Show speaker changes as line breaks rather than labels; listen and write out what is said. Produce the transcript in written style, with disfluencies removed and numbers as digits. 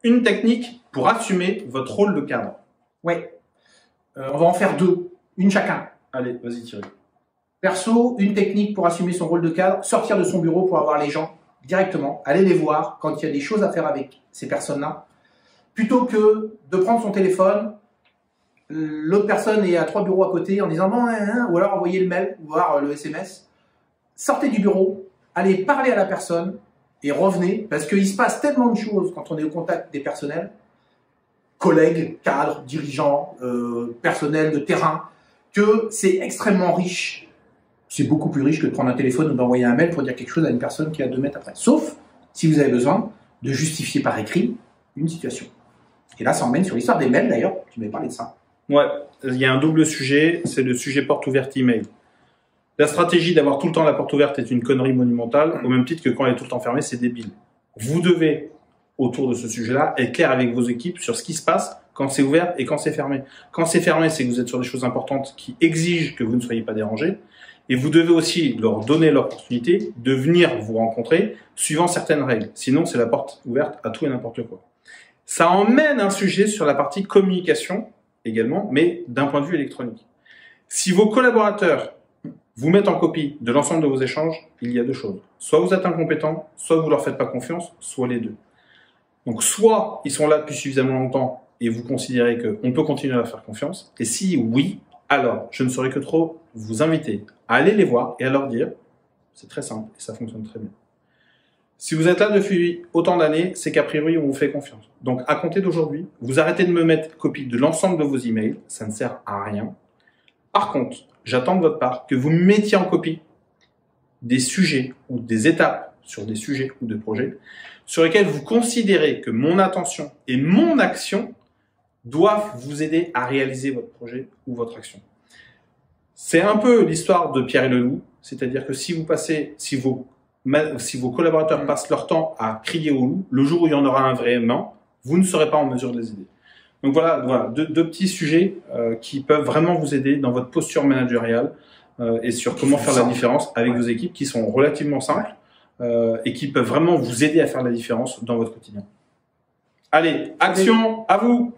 une technique pour assumer votre rôle de cadre.
Ouais. On va en faire deux, une chacun.
Allez, vas-y Thierry.
Perso, une technique pour assumer son rôle de cadre, sortir de son bureau pour avoir les gens directement, aller les voir quand il y a des choses à faire avec ces personnes-là, plutôt que de prendre son téléphone, l'autre personne est à 3 bureaux à côté en disant bon, ou alors envoyer le mail, voire le SMS. Sortez du bureau, allez parler à la personne et revenez, parce qu'il se passe tellement de choses quand on est au contact des personnels, collègues, cadres, dirigeants, personnels de terrain, que c'est extrêmement riche. C'est beaucoup plus riche que de prendre un téléphone ou d'envoyer un mail pour dire quelque chose à une personne qui est à 2 mètres après. Sauf si vous avez besoin de justifier par écrit une situation. Et là, ça emmène sur l'histoire des mails d'ailleurs. Tu m'avais parlé de ça.
Ouais, il y a un double sujet, c'est le sujet porte ouverte email. La stratégie d'avoir tout le temps la porte ouverte est une connerie monumentale, au même titre que quand elle est tout le temps fermée, c'est débile. Vous devez, autour de ce sujet-là, être clair avec vos équipes sur ce qui se passe quand c'est ouvert et quand c'est fermé. Quand c'est fermé, c'est que vous êtes sur des choses importantes qui exigent que vous ne soyez pas dérangés. Et vous devez aussi leur donner l'opportunité de venir vous rencontrer suivant certaines règles. Sinon, c'est la porte ouverte à tout et n'importe quoi. Ça emmène un sujet sur la partie communication également, mais d'un point de vue électronique. Si vos collaborateurs vous mettent en copie de l'ensemble de vos échanges, il y a deux choses. Soit vous êtes incompétent, soit vous leur faites pas confiance, soit les deux. Donc, soit ils sont là depuis suffisamment longtemps et vous considérez qu'on peut continuer à leur faire confiance. Et si oui, alors je ne saurais que trop vous inviter à aller les voir et à leur dire, c'est très simple et ça fonctionne très bien. Si vous êtes là depuis autant d'années, c'est qu'a priori on vous fait confiance. Donc à compter d'aujourd'hui, vous arrêtez de me mettre copie de l'ensemble de vos emails, ça ne sert à rien. Par contre, j'attends de votre part que vous me mettiez en copie des sujets ou des étapes sur des sujets ou des projets sur lesquels vous considérez que mon attention et mon action doivent vous aider à réaliser votre projet ou votre action. C'est un peu l'histoire de Pierre et le loup, c'est-à-dire que si vos collaborateurs passent leur temps à crier au loup, le jour où il y en aura un vraiment, vous ne serez pas en mesure de les aider. Donc voilà deux petits sujets qui peuvent vraiment vous aider dans votre posture managériale et sur comment faire la différence avec vos équipes qui sont relativement simples et qui peuvent vraiment vous aider à faire la différence dans votre quotidien. Allez, action, à vous!